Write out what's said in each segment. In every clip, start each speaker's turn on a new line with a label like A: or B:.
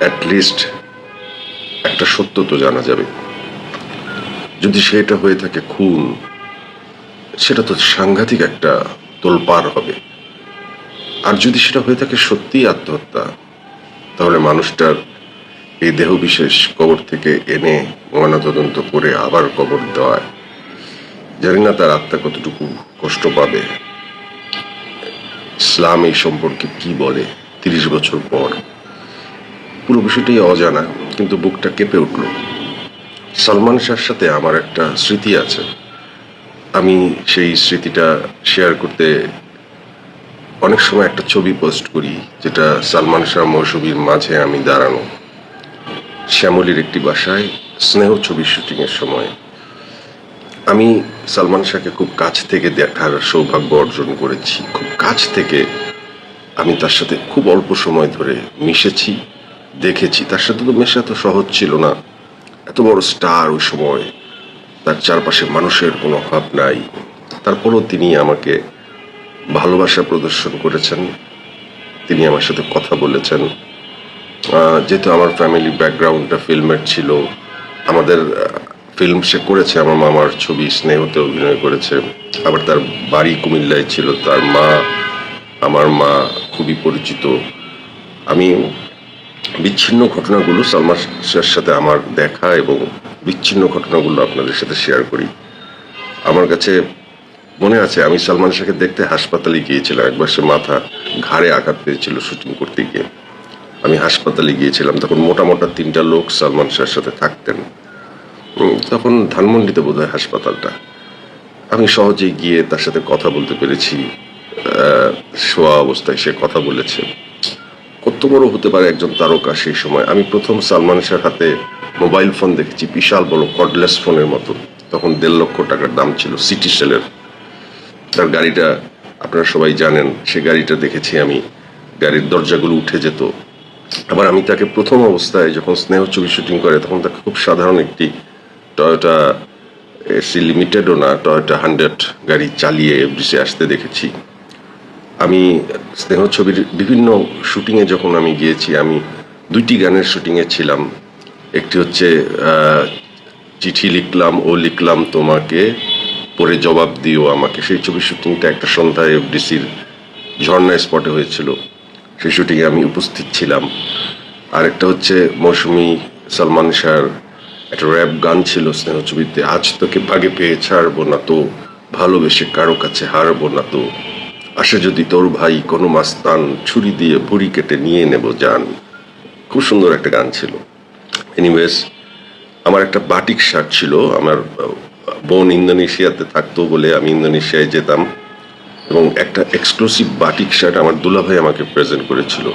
A: At least একটা সত্য তো জানা যাবে। যদি সেটা হয়ে থাকে খুন, সেটা তো সাংঘাতিক একটা তোলপাড় হবে। আর যদি সেটা হয়ে থাকে সত্যিই আত্মহত্যা, তাহলে মানুষটার এই দেহ বিশেষ কবর থেকে এনে ময়নাতদন্ত করে আবার কবর দেওয়ায় জানি না তার আত্মা কতটুকু কষ্ট পাবে। ইসলাম এই সম্পর্কে কি বলে ৩০ বছর পর? পুরো বিষয়টাই অজানা, কিন্তু বুকটা কেঁপে উঠল। সালমান শাহর সাথে আমার একটা স্মৃতি আছে। আমি সেই স্মৃতিটা শেয়ার করতে অনেক সময় একটা ছবি পোস্ট করি, যেটা সালমান শাহ মৌসুমীর মাঝে আমি দাঁড়ানো শ্যামলীর একটি বাসায় স্নেহ ছবির শুটিং এর সময়। আমি সালমান শাহকে খুব কাছ থেকে দেখার সৌভাগ্য অর্জন করেছি। খুব কাছ থেকে আমি তার সাথে খুব অল্প সময় ধরে মিশেছি, দেখেছি। তার সাথে তো মেশা তো সহজ ছিল না। এত বড় স্টার ওই সময়, তার চারপাশে মানুষের কোনো অভাব নাই। তারপরও তিনি আমাকে ভালোবাসা প্রদর্শন করেছেন, তিনি আমার সাথে কথা বলেছেন। যেহেতু আমার ফ্যামিলি ব্যাকগ্রাউন্ডটা ফিল্মের ছিল, আমাদের ফিল্ম সে করেছে, আমার মামার ছবি স্নেহতে অভিনয় করেছে। আবার তার বাড়ি কুমিল্লায় ছিল, তার মা, আমার মা খুবই পরিচিত। আমি বিচ্ছিন্ন ঘটনাগুলো সালমান শাহের সাথে আমার দেখা এবং বিচ্ছিন্ন ঘটনাগুলো আপনাদের সাথে শেয়ার করি। আমার কাছে মনে আছে আমি সালমান শাহকে দেখতে হাসপাতালে গিয়েছিলাম একবার। সে মাথা ঘাড়ে আঘাত পেয়েছিল শুটিং করতে গিয়ে। আমি হাসপাতালে গিয়েছিলাম, তখন মোটা মোটা 3টা লোক সালমান শাহের সাথে থাকতেন। তখন ধানমন্ডিতে বোধহয় হাসপাতালটা। আমি সহজেই গিয়ে তার সাথে কথা বলতে পেরেছি। শোয়া অবস্থায় সে কথা বলেছে। কত বড় হতে পারে একজন তারকা সেই সময়। আমি প্রথম সালমান শাহর হাতে মোবাইল ফোন দেখেছি, বিশাল বড় কর্ডলেস ফোনের মতো। তখন 1.5 লক্ষ টাকার দাম ছিল, সিটি সেলের। তার গাড়িটা আপনারা সবাই জানেন, সে গাড়িটা দেখেছি আমি। গাড়ির দরজাগুলো উঠে যেত। আবার আমি তাকে প্রথম অবস্থায় যখন স্নেহ ছবি শুটিং করে, তখন তাকে খুব সাধারণ একটি টয়োটা এসি লিমিটেডও না, টয়োটা 100 গাড়ি চালিয়ে এফডিসি আসতে দেখেছি। আমি স্নেহ ছবির বিভিন্ন শুটিংয়ে যখন আমি গিয়েছি, আমি 2টি গানের শুটিংয়ে ছিলাম। একটি হচ্ছে চিঠি লিখলাম ও লিখলাম তোমাকে, পরে জবাব দিও আমাকে। সেই ছবির শুটিংটা একটা সন্ধ্যায় এফডিসির ঝর্ণা স্পটে হয়েছিল। সেই শুটিংয়ে আমি উপস্থিত ছিলাম। আরেকটা হচ্ছে মৌসুমী সালমান শাহর একটা র্যাপ গান ছিল স্নেহ ছবিতে, আজ তোকে ভাগে পেয়ে ছাড়বো না তো, ভালোবেসে কারো কাছে হারবো না তো, আসে যদি তোর ভাই কোনো মাস্তান, ছুরি দিয়ে ভুড়ি কেটে নিয়ে নেব জান। খুব সুন্দর একটা গান ছিল। এনিওয়েজ, আমার একটা বাটিক শার্ট ছিল। আমার বোন ইন্দোনেশিয়াতে থাকতো বলে আমি ইন্দোনেশিয়ায় যেতাম, এবং একটা এক্সক্লুসিভ বাটিক শার্ট আমার দুলাভাই আমাকে প্রেজেন্ট করেছিল।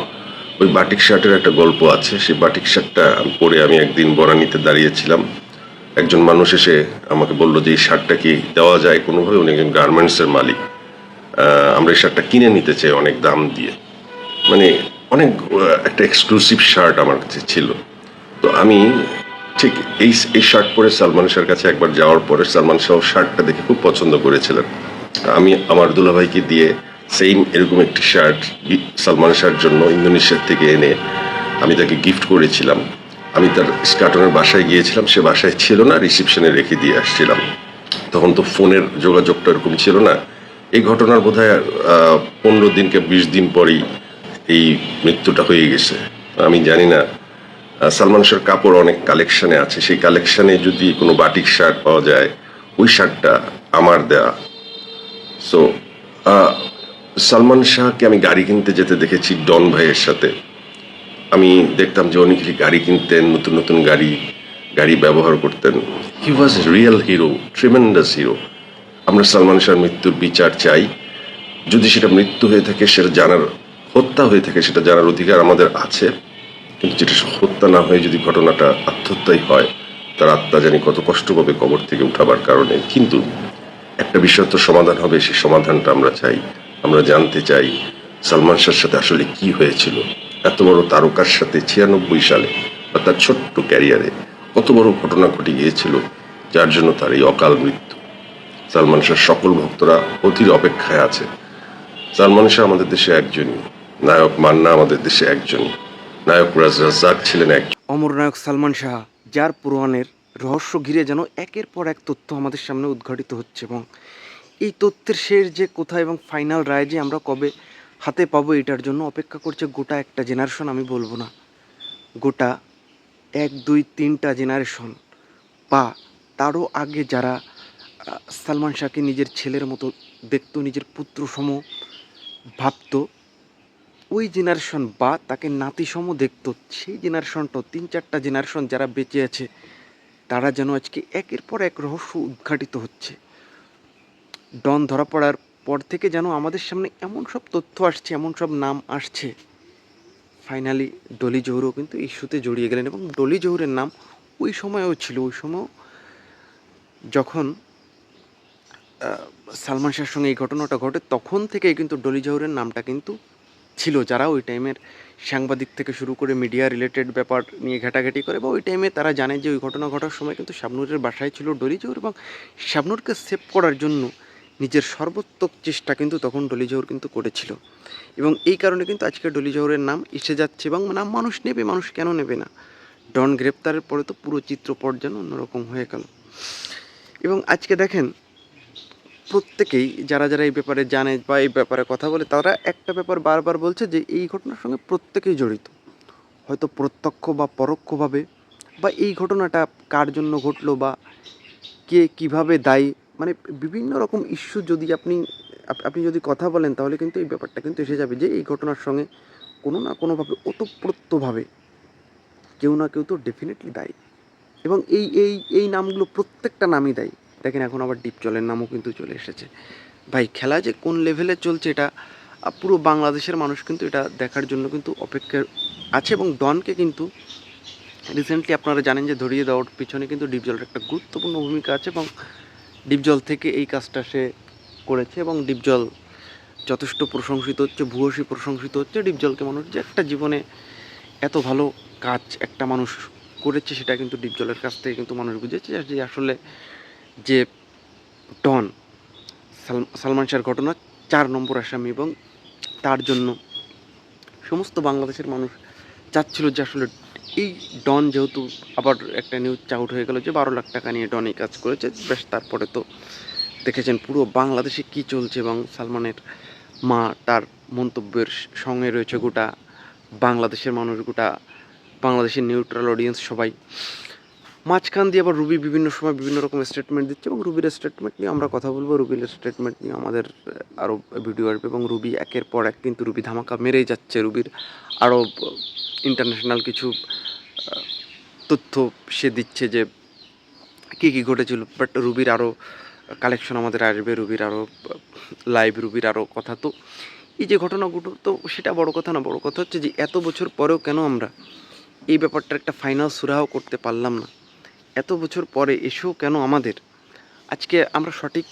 A: ওই বাটিক শার্টের একটা গল্প আছে। সেই বাটিক শার্টটা পরে আমি একদিন বনানীতে দাঁড়িয়েছিলাম। একজন মানুষ এসে আমাকে বললো যে এই শার্টটা কি দেওয়া যায় কোনোভাবে। উনি একজন গার্মেন্টসের মালিক। আমরা এই শার্টটা কিনে নিতে চাই অনেক দাম দিয়ে। মানে অনেক একটা এক্সক্লুসিভ শার্ট আমার কাছে ছিল। তো আমি ঠিক এই শার্ট পরে সালমান শাহর কাছে একবার যাওয়ার পরে সালমান শাহ শার্টটা দেখে খুব পছন্দ করেছিলেন। আমি আমার দুলাভাইকে দিয়ে সেম এরকম একটি শার্ট সালমান শাহর জন্য ইন্দোনেশিয়া থেকে এনে আমি তাকে গিফট করেছিলাম। আমি তার স্কাটনের বাসায় গিয়েছিলাম, সে বাসায় ছিল না, রিসেপশনে রেখে দিয়ে আসছিলাম। তখন তো ফোনের যোগাযোগটা এরকম ছিল না। এই ঘটনার বোধহয় 15 দিন কে 20 দিন পরেই এই মৃত্যুটা হয়ে গেছে। আমি জানি না, সালমান শাহর কাপড় অনেক কালেকশনে আছে, সেই কালেকশনে যদি কোনো বাটিক শার্ট পাওয়া যায়, ওই শার্টটা আমার দেয়া। সো সালমান শাহকে আমি গাড়ি কিনতে যেতে দেখেছি ডন ভাইয়ের সাথে। আমি দেখতাম যে উনি গাড়ি কিনতেন, নতুন নতুন গাড়ি ব্যবহার করতেন। হি ওয়াজ রিয়েল হিরো, ট্রিমেন্ডাস হিরো। আমরা সালমান শাহর মৃত্যুর বিচার চাই। যদি সেটা মৃত্যু হয়ে থাকে, সেটা জানার, হত্যা হয়ে থাকে, সেটা জানার অধিকার আমাদের আছে। কিন্তু যেটা হত্যা না হয়ে যদি ঘটনাটা আত্মহত্যাই হয়, তার আত্মা জানি কত কষ্ট পাবে কবর থেকে উঠাবার কারণে। কিন্তু একটা বিষয় তো সমাধান হবে, সেই সমাধানটা আমরা চাই। আমরা জানতে চাই সালমান শাহর সাথে আসলে কি হয়েছিল। এত বড় তারকার সাথে 96 সালে বা তার ছোট্ট ক্যারিয়ারে কত বড় ঘটনা ঘটে গিয়েছিল, যার জন্য তার এই অকাল মৃত্যু। সালমান শাহর সকল ভক্তরা অধীর অপেক্ষায় আছে। সালমান শাহ আমাদের দেশে একজনই নায়ক, মান্না আমাদের দেশে একজনই। নায়ক রাজ্জাক ছিলেন এক
B: অমর নায়ক সালমান শাহ, যার পুরাণের রহস্য ঘিরে যেন একের পর এক তথ্য আমাদের সামনে উদ্ঘাটিত হচ্ছে, এবং এই তথ্যের শেষ যে কোথায় এবং ফাইনাল রায় যে আমরা কবে হাতে পাবো, এটার জন্য অপেক্ষা করছে গোটা একটা জেনারেশন। আমি বলবো না গোটা 1, 2, 3টা জেনারেশন, বা তারও আগে যারা সালমান শাহকে নিজের ছেলের মতো দেখতো, নিজের পুত্র সম ভাবতো, ওই জেনারেশন বা তাকে নাতিসম দেখতো, সেই জেনারেশনটা 3-4টা জেনারেশন যারা বেঁচে আছে, তারা যেন আজকে একের পর এক রহস্য উদ্ঘাটিত হচ্ছে। ডন ধরা পড়ার পর থেকে যেন আমাদের সামনে এমন সব তথ্য আসছে, এমন সব নাম আসছে। ফাইনালি ডলি জহুরও কিন্তু ইস্যুতে জড়িয়ে গেলেন, এবং ডলি জহুরের নাম ওই সময়ও ছিল। ওই সময় যখন সালমান শাহর সঙ্গে এই ঘটনাটা ঘটে, তখন থেকেই কিন্তু ডলি জহুরের নামটা কিন্তু ছিল। যারা ওই টাইমের সাংবাদিক থেকে শুরু করে মিডিয়া রিলেটেড ব্যাপার নিয়ে ঘাটাঘাটি করে, বা ওই টাইমে তারা জানে যে ওই ঘটনা ঘটার সময় কিন্তু শাবনূরের বাসায় ছিল ডলি জহুর, এবং শাবনূরকে সেভ করার জন্য নিজের সর্বোত্তক চেষ্টা কিন্তু তখন ডলি জহুর কিন্তু করেছিল। এবং এই কারণে কিন্তু আজকে ডলি জহুরের নাম এসে যাচ্ছে, এবং নাম মানুষ নেবে, মানুষ কেন নেবে না। ডন গ্রেপ্তারের পরে তো পুরো চিত্রপট যেন অন্যরকম হয়ে গেল। এবং আজকে দেখেন, প্রত্যেকেই যারা যারা এই ব্যাপারে জানে বা এই ব্যাপারে কথা বলে, তারা একটা ব্যাপার বারবার বলছে যে এই ঘটনার সঙ্গে প্রত্যেকেই জড়িত, হয়তো প্রত্যক্ষ বা পরোক্ষভাবে, বা এই ঘটনাটা কার জন্য ঘটলো বা কে কিভাবে দায়ী, মানে বিভিন্ন রকম ইস্যু যদি আপনি যদি কথা বলেন, তাহলে কিন্তু এই ব্যাপারটা কিন্তু এসে যাবে যে এই ঘটনার সঙ্গে কোনো না কোনোভাবে ওতপ্রোতভাবে কেউ না কেউ তো ডেফিনেটলি দায়ী। এবং এই নামগুলো প্রত্যেকটা নামই দায়ী। দেখেন, এখন আবার ডিপ জলের নামও কিন্তু চলে এসেছে। ভাই, খেলা যে কোন লেভেলে চলছে, এটা পুরো বাংলাদেশের মানুষ কিন্তু এটা দেখার জন্য কিন্তু অপেক্ষা আছে। এবং ডনকে কিন্তু রিসেন্টলি আপনারা জানেন যে ধরিয়ে দেওয়ার পিছনে কিন্তু ডিপজলের একটা গুরুত্বপূর্ণ ভূমিকা আছে, এবং ডিপজল থেকে এই কাজটা সে করেছে, এবং ডিপজল যথেষ্ট প্রশংসিত হচ্ছে, ভূয়সী প্রশংসিত হচ্ছে। ডিপজলকে মানুষ যে একটা জীবনে এত ভালো কাজ একটা মানুষ করেছে, সেটা কিন্তু ডিপজলের কাছ থেকে কিন্তু মানুষ বুঝেছে যে আসলে যে ডন সালমান শাহর ঘটনা 4 নম্বর আসামি, এবং তার জন্য সমস্ত বাংলাদেশের মানুষ চাচ্ছিল যে আসলে এই ডন, যেহেতু আবার একটা নিউজ আউট হয়ে গেল যে 12 লাখ টাকা নিয়ে ডন এই কাজ করেছে, বেশ তারপরে তো দেখেছেন পুরো বাংলাদেশে কি চলছে, এবং সালমানের মা তার মন্তব্যের সঙ্গে রয়েছে গোটা বাংলাদেশের মানুষ, গোটা বাংলাদেশের নিউট্রাল অডিয়েন্স সবাই। মাঝখান দিয়ে আবার রুবি বিভিন্ন সময় বিভিন্ন রকম স্টেটমেন্ট দিচ্ছে, এবং রুবির স্টেটমেন্ট নিয়ে আমরা কথা বলবো। রুবির স্টেটমেন্ট নিয়ে আমাদের আরও ভিডিও আসবে, এবং রুবি একের পর এক কিন্তু রুবি ধামাকা মেরেই যাচ্ছে। রুবির আরও ইন্টারন্যাশনাল কিছু তথ্য সে দিচ্ছে যে কী কী ঘটেছিল, বাট রুবির আরও কালেকশন আমাদের আসবে, রুবির আরও লাইভ, রুবির আরও কথা। তো এই যে ঘটনাগুলো, তো সেটা বড় কথা না, বড় কথা হচ্ছে যে এত বছর পরেও কেন আমরা এই ব্যাপারটার একটা ফাইনাল সুরাহ করতে পারলাম না। এত বছর পরে এসেও কেন আমাদের আজকে আমরা সঠিক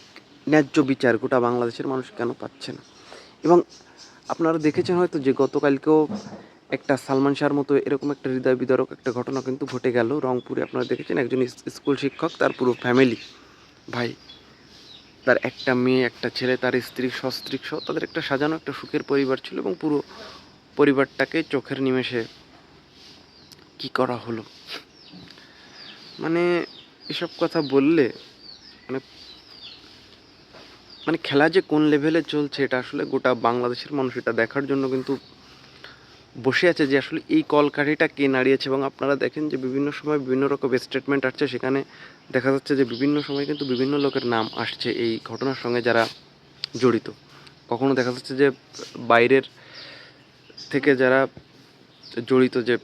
B: ন্যায্য বিচার গোটা বাংলাদেশের মানুষ কেন পাচ্ছে না। এবং আপনারা দেখেছেন হয়তো যে গতকালকেও একটা সালমান শাহর মতো এরকম একটা হৃদয় বিদারক একটা ঘটনা কিন্তু ঘটে গেল রংপুরে। আপনারা দেখেছেন একজন স্কুল শিক্ষক, তার পুরো ফ্যামিলি, ভাই, তার একটা মেয়ে, একটা ছেলে, তার স্ত্রী, সস্ত্রীক সহ তাদের একটা সাজানো একটা সুখের পরিবার ছিল, এবং পুরো পরিবারটাকে চোখের নিমেষে কি করা হলো। মানে এসব কথা বললে মানে মানে খেলা যে কোন লেভেলে চলছে, এটা আসলে গোটা বাংলাদেশের মানুষ এটা দেখার জন্য কিন্তু বসে আছে যে আসলে এই কলকাঠিটা কে নাড়িয়েছে। এবং আপনারা দেখেন যে বিভিন্ন সময় বিভিন্ন রকম স্টেটমেন্ট আসছে, সেখানে দেখা যাচ্ছে যে বিভিন্ন সময় কিন্তু বিভিন্ন লোকের নাম আসছে এই ঘটনার সঙ্গে যারা জড়িত। কখনো দেখা যাচ্ছে যে বাইরের থেকে যারা জড়িত, যে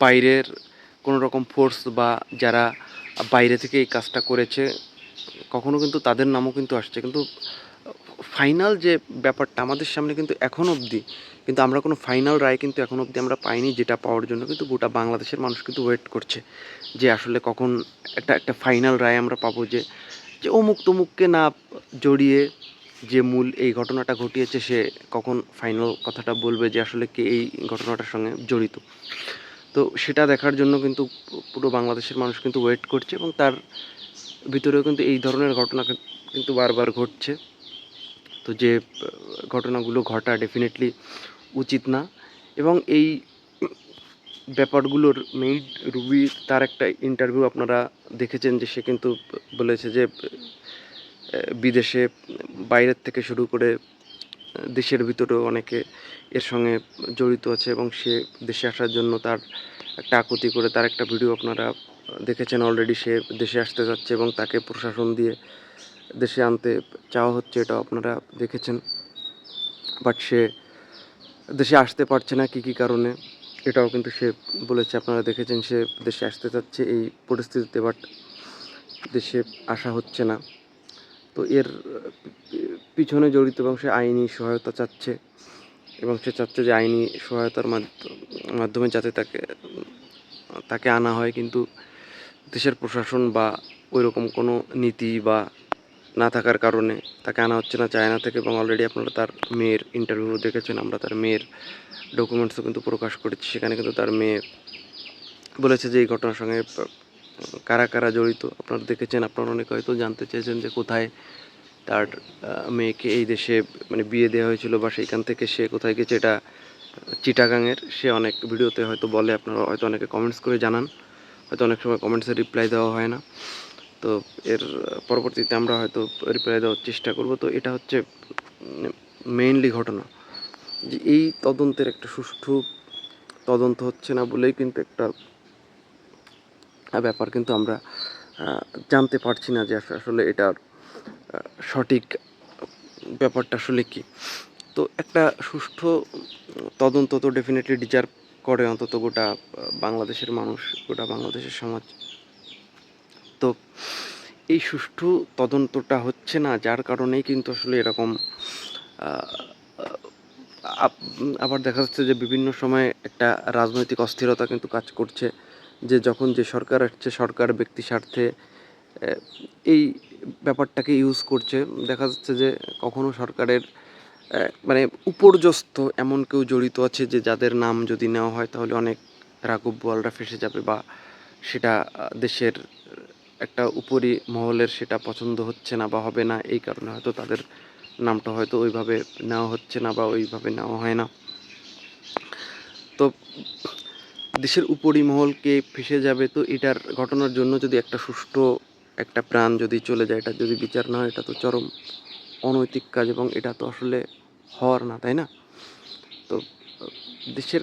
B: বাইরের কোনো রকম ফোর্স বা যারা বাইরে থেকে এই কাজটা করেছে, কখনো কিন্তু তাদের নামও কিন্তু আসছে। কিন্তু ফাইনাল যে ব্যাপারটা আমাদের সামনে কিন্তু এখন অবধি কিন্তু আমরা কোনো ফাইনাল রায় কিন্তু এখন অবধি আমরা পাইনি, যেটা পাওয়ার জন্য কিন্তু গোটা বাংলাদেশের মানুষ কিন্তু ওয়েট করছে যে আসলে কখন একটা ফাইনাল রায় আমরা পাবো, যে যে অমুক তমুককে না জড়িয়ে যে মূল এই ঘটনাটা ঘটিয়েছে সে কখন ফাইনাল কথাটা বলবে যে আসলে কে এই ঘটনাটার সঙ্গে জড়িত। তো সেটা দেখার জন্য কিন্তু পুরো বাংলাদেশের মানুষ কিন্তু ওয়েট করছে, এবং তার ভিতরেও কিন্তু এই ধরনের ঘটনা কিন্তু বারবার ঘটছে। তো যে ঘটনাগুলো ঘটা ডেফিনেটলি উচিত না, এবং এই ব্যাপারগুলোর মেইড রুবি তার একটা ইন্টারভিউ আপনারা দেখেছেন যে সে কিন্তু বলেছে যে বিদেশে বাইরের থেকে শুরু করে দেশের ভিতরেও অনেকে এর সঙ্গে জড়িত আছে এবং সে দেশে আসার জন্য তার একটা আকুতি করে তার একটা ভিডিও আপনারা দেখেছেন অলরেডি। সে দেশে আসতে যাচ্ছে এবং তাকে প্রশাসন দিয়ে দেশে আনতে চাওয়া হচ্ছে, এটাও আপনারা দেখেছেন। বাট সে দেশে আসতে পারছে না কী কারণে, এটাও কিন্তু সে বলেছে, আপনারা দেখেছেন। সে দেশে আসতে চাচ্ছে এই পরিস্থিতিতে, বাট দেশে আসা হচ্ছে না। তো এর পিছনে জড়িত এবং সে আইনি সহায়তা চাচ্ছে এবং সে চাচ্ছে যে আইনি সহায়তার মাধ্যমে যাতে তাকে আনা হয়, কিন্তু দেশের প্রশাসন বা ওইরকম কোনো নীতি বা না থাকার কারণে তাকে আনা হচ্ছে না চায়না থেকে। এবং অলরেডি আপনারা তার মেয়ের ইন্টারভিউ দেখেছেন, আমরা তার মেয়ের ডকুমেন্টসও কিন্তু প্রকাশ করেছি। সেখানে কিন্তু তার মেয়ে বলেছে যে এই ঘটনার সঙ্গে কারা কারা জড়িত আপনারা দেখেছেন। আপনারা অনেকে হয়তো জানতে চেয়েছেন যে কোথায় তার মেয়েকে এই দেশে মানে বিয়ে দেওয়া হয়েছিল বা সেইখান থেকে সে কোথায় গেছে। এটা চিটাগাংয়ের। সে অনেক ভিডিওতে হয়তো বলে, আপনারা হয়তো অনেকে কমেন্টস করে জানান, হয়তো অনেক সময় কমেন্টসের রিপ্লাই দেওয়া হয় না। তো এর পরবর্তীতে আমরা হয়তো রিপ্লাই দেওয়ার চেষ্টা করব। তো এটা হচ্ছে মেইনলি ঘটনা, যে এই তদন্তের একটা সুষ্ঠু তদন্ত হচ্ছে না বলেই কিন্তু একটা ব্যাপার কিন্তু আমরা জানতে পারছি না যে আসলে এটার সঠিক ব্যাপারটা আসলে কী। তো একটা সুষ্ঠু তদন্ত তো ডেফিনেটলি ডিজার্ভ করে অন্তত গোটা বাংলাদেশের মানুষ, গোটা বাংলাদেশের সমাজ। তো এই সুষ্ঠু তদন্তটা হচ্ছে না, যার কারণেই কিন্তু আসলে এরকম আবার দেখা যাচ্ছে যে বিভিন্ন সময় একটা রাজনৈতিক অস্থিরতা কিন্তু কাজ করছে, যে যখন যে সরকার আসছে সরকার ব্যক্তি স্বার্থে এই ব্যাপারটাকে ইউজ করছে। দেখা যাচ্ছে যে কখনো সরকারের মানে উপর্যস্ত এমন কেউ জড়িত আছে যে যাদের নাম যদি নেওয়া হয় তাহলে অনেক রাঘব বোয়ালরা ফেঁসে যাবে, বা সেটা দেশের একটা উপরি মহলের সেটা পছন্দ হচ্ছে না বা হবে না, এই কারণে হয়তো তাদের নামটা হয়তো ওইভাবে নেওয়া হচ্ছে না বা ওইভাবে নেওয়া হয় না। তো দেশের উপরি মহলকে ফেঁসে যাবে, তো এটার ঘটনার জন্য যদি একটা সুষ্ঠু একটা প্রাণ যদি চলে যায়, এটা যদি বিচার না হয়, এটা তো চরম অনৈতিক কাজ এবং এটা তো আসলে হওয়ার না, তাই না? তো দেশের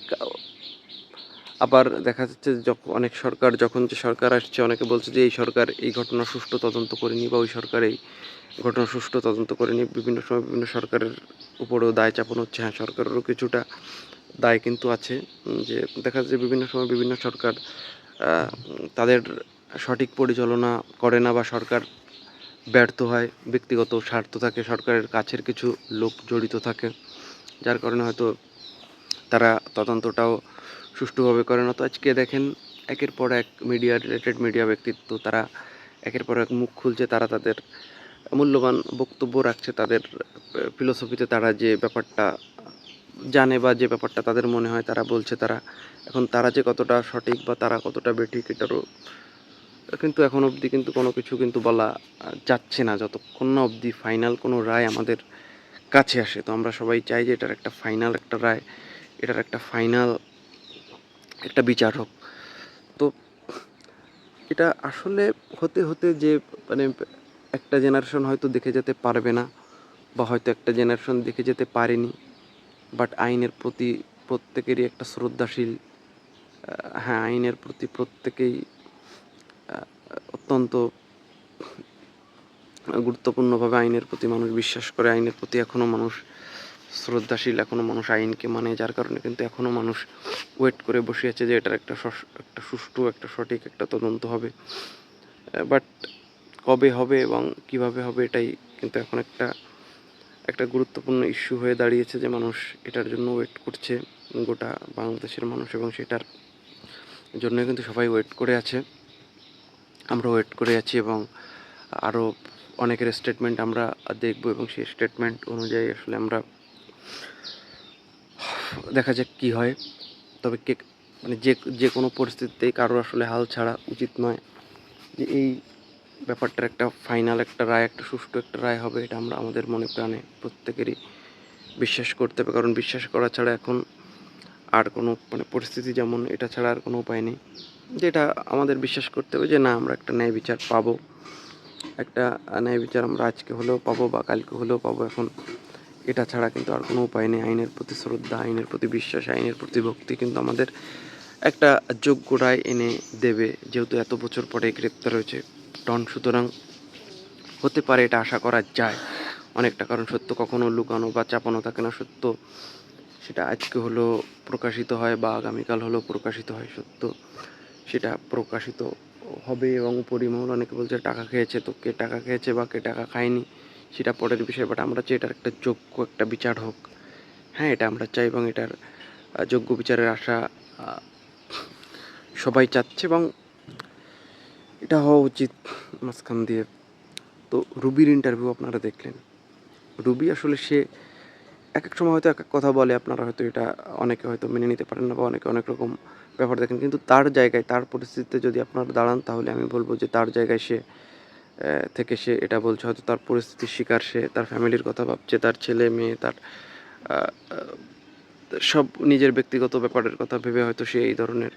B: আবার দেখা যাচ্ছে যে অনেক সরকার যখন যে সরকার আসছে, অনেকে বলছে যে এই সরকার এই ঘটনা সুষ্ঠু তদন্ত করেনি বা ওই সরকার এই ঘটনা সুষ্ঠু তদন্ত করেনি। বিভিন্ন সময় বিভিন্ন সরকারের উপরেও দায় চাপানো হচ্ছে। হ্যাঁ, সরকারেরও কিছুটা দায় কিন্তু আছে, যে দেখা যাচ্ছে বিভিন্ন সময় বিভিন্ন সরকার তাদের সঠিক পরিচালনা করে না বা সরকার ব্যর্থ হয়, ব্যক্তিগত স্বার্থ থাকে, সরকারের কাছের কিছু লোক জড়িত থাকে, যার কারণে হয়তো তারা তদন্তটাও সুষ্ঠুভাবে করে না। তো আজকে দেখেন একের পর এক মিডিয়া রিলেটেড মিডিয়া ব্যক্তিত্ব তারা একের পর এক মুখ খুলছে, তারা তাদের মূল্যবান বক্তব্য রাখছে, তাদের ফিলোসফিতে তারা যে ব্যাপারটা জানে বা যে ব্যাপারটা তাদের মনে হয় তারা বলছে। তারা যে কতটা সঠিক বা তারা কতটা বেঠিক এটারও কিন্তু এখন অবধি কিন্তু কোনো কিছু কিন্তু বলা যাচ্ছে না, যতক্ষণ না অবধি ফাইনাল কোনো রায় আমাদের কাছে আসে। তো আমরা সবাই চাই যে এটার একটা ফাইনাল একটা রায়, এটার একটা ফাইনাল একটা বিচার হোক। তো এটা আসলে হতে হতে যে মানে একটা জেনারেশন হয়তো দেখে যেতে পারবে না, বা হয়তো একটা জেনারেশন দেখে যেতে পারেনি, বাট আইনের প্রতি প্রত্যেকেরই একটা শ্রদ্ধাশীল, হ্যাঁ, আইনের প্রতি প্রত্যেকেই অত্যন্ত গুরুত্বপূর্ণভাবে আইনের প্রতি মানুষ বিশ্বাস করে, আইনের প্রতি এখনও মানুষ শ্রদ্ধাশীল, এখনও মানুষ আইনকে মানে, যার কারণে কিন্তু এখনও মানুষ ওয়েট করে বসে আছে যে এটার একটা সুষ্ঠু একটা সঠিক একটা তদন্ত হবে। বাট কবে হবে এবং কিভাবে হবে এটাই কিন্তু এখন একটা গুরুত্বপূর্ণ ইস্যু হয়ে দাঁড়িয়েছে, যে মানুষ এটার জন্য ওয়েট করছে, গোটা বাংলাদেশের মানুষ, এবং সেটার জন্য কিন্তু সবাই ওয়েট করে আছে, আমরা ওয়েট করে আছি। এবং আরও অনেকের স্টেটমেন্ট আমরা দেখব এবং সেই স্টেটমেন্ট অনুযায়ী আসলে আমরা দেখা যাক কী হয়। তবে মানে যে কোনো পরিস্থিতিতেই কারোর আসলে হাল ছাড়া উচিত নয়, যে এই ব্যাপারটার একটা ফাইনাল একটা রায়, একটা সুষ্ঠু একটা রায় হবে, এটা আমরা আমাদের মনে প্রাণে প্রত্যেকেরই বিশ্বাস করতে হবে। কারণ বিশ্বাস করা ছাড়া এখন আর কোনো মানে পরিস্থিতি যেমন এটা ছাড়া আর কোনো উপায় নেই, যেটা আমাদের বিশ্বাস করতে হবে যে না আমরা একটা ন্যায় বিচার পাবো, একটা ন্যায় বিচার আমরা আজকে হলেও পাবো বা কালকে হলেও পাবো। এখন এটা ছাড়া কিন্তু আর কোনো উপায় নেই। আইনের প্রতি শ্রদ্ধা, আইনের প্রতি বিশ্বাস, আইনের প্রতি ভক্তি কিন্তু আমাদের একটা যোগ্য রায় এনে দেবে। যেহেতু এত বছর পরে গ্রেপ্তার হয়েছে ডন, সুতরাং হতে পারে এটা আশা করা যায় অনেকটা, কারণ সত্য কখনো লুকানো বা চাপানো থাকে না। সত্য সেটা আজকে হলো প্রকাশিত হয় বা আগামীকাল হলেও প্রকাশিত হয়, সত্য সেটা প্রকাশিত হবে। এবং পরিমহল অনেকে বলছে টাকা খেয়েছে, তো কে টাকা খেয়েছে বা কে টাকা খায়নি সেটা পরের বিষয়, বাট আমরা চাই এটার একটা যোগ্য একটা বিচার হোক। হ্যাঁ, এটা আমরা চাই এবং এটার যোগ্য বিচারের আশা সবাই চাচ্ছে এবং এটা হওয়া উচিত মাঝখান দিয়ে। তো রুবির ইন্টারভিউ আপনারা দেখলেন। রুবি আসলে সে এক এক সময় হয়তো এক এক কথা বলে, আপনারা হয়তো এটা অনেকে হয়তো মেনে নিতে পারেন না বা অনেকে অনেক রকম ব্যাপার দেখেন, কিন্তু তার জায়গায় তার পরিস্থিতিতে যদি আপনারা দাঁড়ান তাহলে আমি বলবো যে তার জায়গায় সে থেকে সে এটা বলছে, হয়তো তার পরিস্থিতির শিকার, সে তার ফ্যামিলির কথা ভাবছে, তার ছেলে মেয়ে, তার সব নিজের ব্যক্তিগত ব্যাপারের কথা ভেবে হয়তো সে এই ধরনের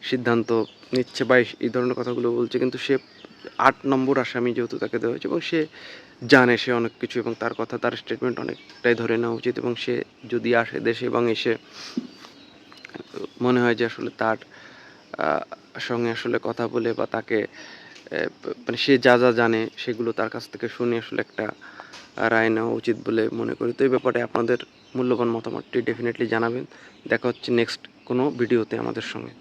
B: সিদ্ধান্ত নিচ্ছে বা এই ধরনের কথাগুলো বলছে। কিন্তু সে 8 নম্বর আসামি যেহেতু তাকে দেওয়া হয়েছে এবং সে জানে সে অনেক কিছু, এবং তার কথা তার স্টেটমেন্ট অনেকটাই ধরে নেওয়া উচিত। এবং সে যদি আসে দেশে এবং এসে মনে হয় যে আসলে তার সঙ্গে আসলে কথা বলে বা তাকে মানে সে যা যা জানে সেগুলো তার কাছ থেকে শুনে আসলে একটা রায় নেওয়া উচিত বলে মনে করি। তো এই ব্যাপারে আপনাদের মূল্যবান মতামতটি ডেফিনেটলি জানাবেন। দেখা হচ্ছে নেক্সট কোনো ভিডিওতে আমাদের সঙ্গে।